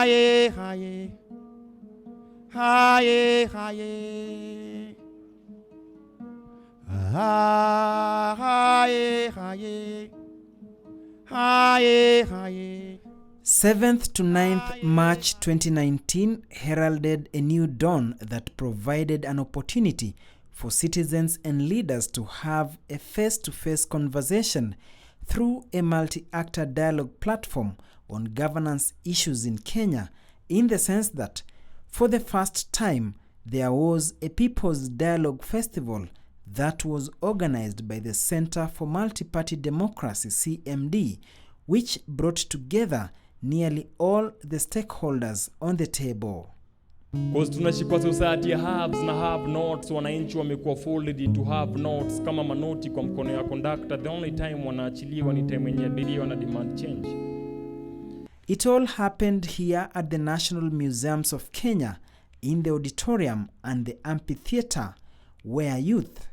Haye, haye. Haye, haye. Haye, haye. Haye, haye. 7th to 9th March 2019 heralded a new dawn that provided an opportunity for citizens and leaders to have a face-to-face conversation through a multi-actor dialogue platform on governance issues in Kenya, in the sense that, for the first time, there was a People's Dialogue Festival that was organized by the Center for Multiparty Democracy, CMD, which brought together nearly all the stakeholders on the table. Because tunaishi kwa society ya haves na have nots, wananchi wamekuwa folded into have nots kama manoti kwa mkono ya conductor. The only time wanaachiliwa ni time yenye abiria wana demand change. It all happened here at the National Museums of Kenya, in the auditorium and the amphitheater, where youth,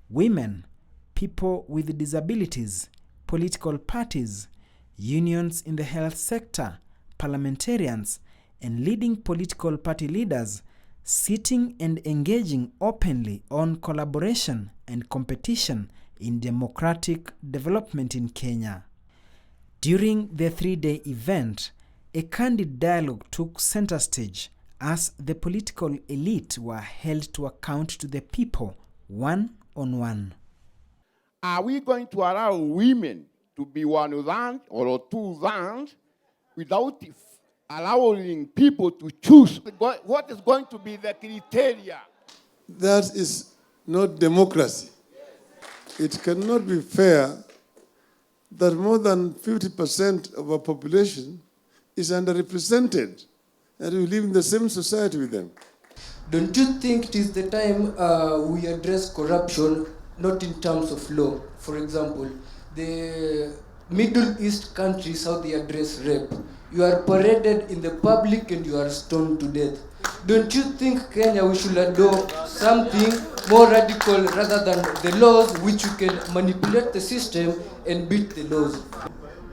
women, people with disabilities, political parties, unions in the health sector, parliamentarians, and leading political party leaders sitting and engaging openly on collaboration and competition in democratic development in Kenya. During the 3-day event, a candid dialogue took center stage as the political elite were held to account to the people, one-on-one. Are we going to allow women to be 1,000 or 2,000 without allowing people to choose what is going to be the criteria? That is not democracy. It cannot be fair that more than 50% of our population is underrepresented and we live in the same society with them. Don't you think it is the time we address corruption, not in terms of law? For example, the Middle East countries, how they address rape. You are paraded in the public and you are stoned to death. Don't you think Kenya we should adopt something more radical rather than the laws, which you can manipulate the system and beat the laws?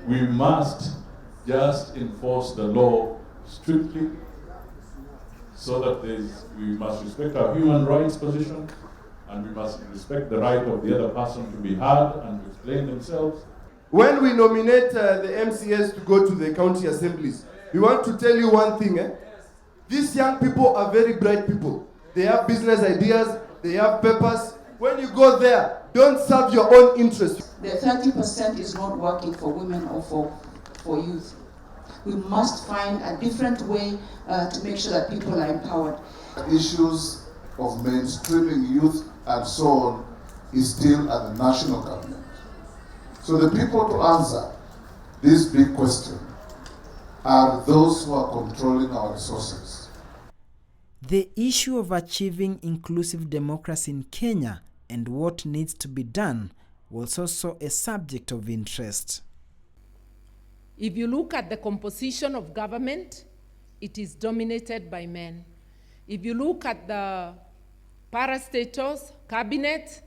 We must just enforce the law strictly so that we must respect our human rights position and we must respect the right of the other person to be heard and to explain themselves. When we nominate the MCS to go to the county assemblies, we want to tell you one thing. These young people are very bright people. They have business ideas, they have papers. When you go there, don't serve your own interests. The 30% is not working for women or for youth. We must find a different way to make sure that people are empowered. Issues of mainstreaming youth and so on is still at the national government. So the people to answer this big question are those who are controlling our resources. The issue of achieving inclusive democracy in Kenya and what needs to be done was also a subject of interest. If you look at the composition of government, it is dominated by men. If you look at the parastatals, cabinet,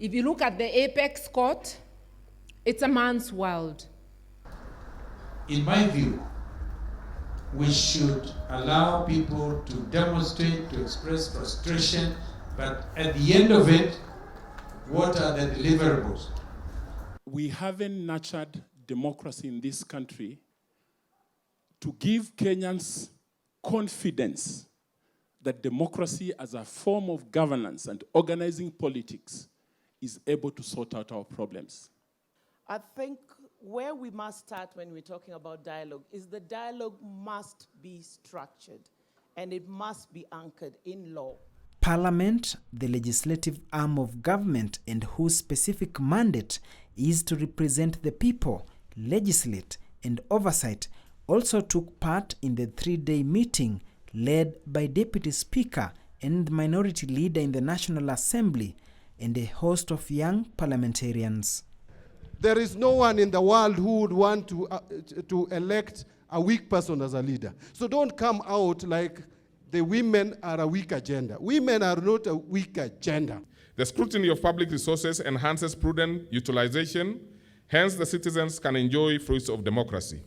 if you look at the apex court, it's a man's world. In my view, we should allow people to demonstrate, to express frustration, but at the end of it, what are the deliverables? We haven't nurtured democracy in this country to give Kenyans confidence that democracy as a form of governance and organizing politics is able to sort out our problems. I think where we must start when we're talking about dialogue is the dialogue must be structured and it must be anchored in law. Parliament, the legislative arm of government and whose specific mandate is to represent the people, legislate and oversight, also took part in the 3-day meeting led by Deputy Speaker and Minority Leader in the National Assembly and a host of young parliamentarians. There is no one in the world who would want to elect a weak person as a leader. So don't come out like the women are a weak agenda. Women are not a weak agenda. The scrutiny of public resources enhances prudent utilization, hence the citizens can enjoy fruits of democracy.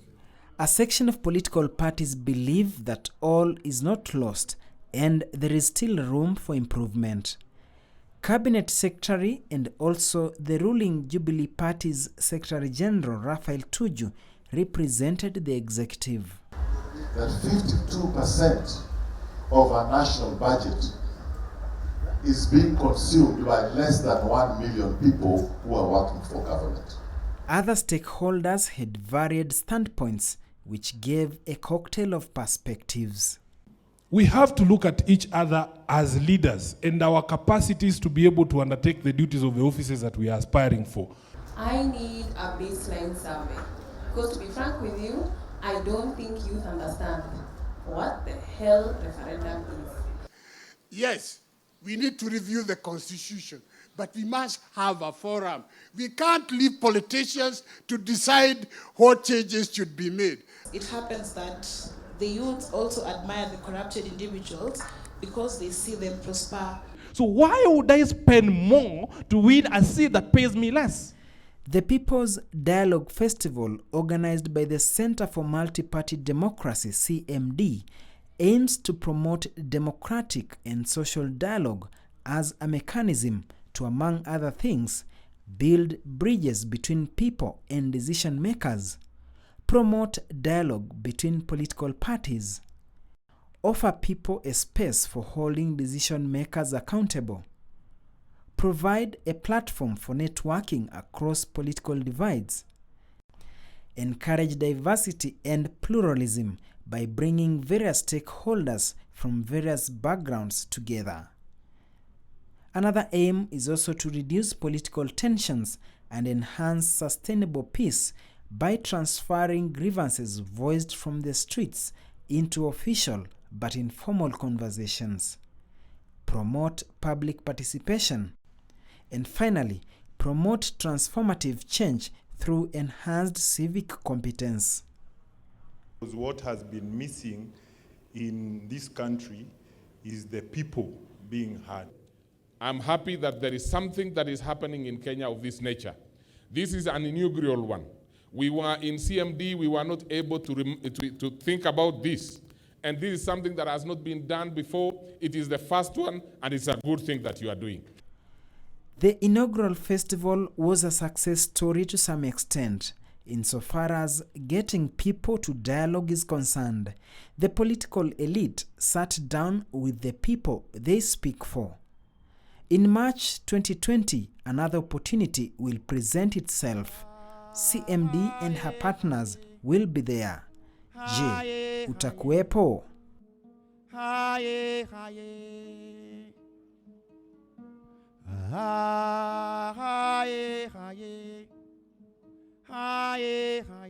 A section of political parties believe that all is not lost and there is still room for improvement. Cabinet Secretary and also the ruling Jubilee Party's Secretary General Raphael Tuju represented the executive. That 52% of our national budget is being consumed by less than 1 million people who are working for government. Other stakeholders had varied standpoints, which gave a cocktail of perspectives. We have to look at each other as leaders and our capacities to be able to undertake the duties of the offices that we are aspiring for. I need a baseline survey. Because to be frank with you, I don't think youth understand what the hell referendum is. Yes, we need to review the Constitution, but we must have a forum. We can't leave politicians to decide what changes should be made. It happens that the youth also admire the corrupted individuals because they see them prosper. So why would I spend more to win a seat that pays me less? The People's Dialogue Festival, organized by the Center for Multiparty Democracy, CMD, aims to promote democratic and social dialogue as a mechanism to, among other things, build bridges between people and decision makers, promote dialogue between political parties, offer people a space for holding decision makers accountable, provide a platform for networking across political divides, encourage diversity and pluralism by bringing various stakeholders from various backgrounds together. Another aim is also to reduce political tensions and enhance sustainable peace by transferring grievances voiced from the streets into official but informal conversations, promote public participation, and finally, promote transformative change through enhanced civic competence. What has been missing in this country is the people being heard. I'm happy that there is something that is happening in Kenya of this nature. This is an inaugural one. We were in CMD, we were not able to think about this. And this is something that has not been done before. It is the first one, and it's a good thing that you are doing. The inaugural festival was a success story to some extent, insofar as getting people to dialogue is concerned. The political elite sat down with the people they speak for. In March 2020, another opportunity will present itself. CMD and her partners will be there. Je, utakuwepo? Haye, haye. Haye, haye. Haye, haye.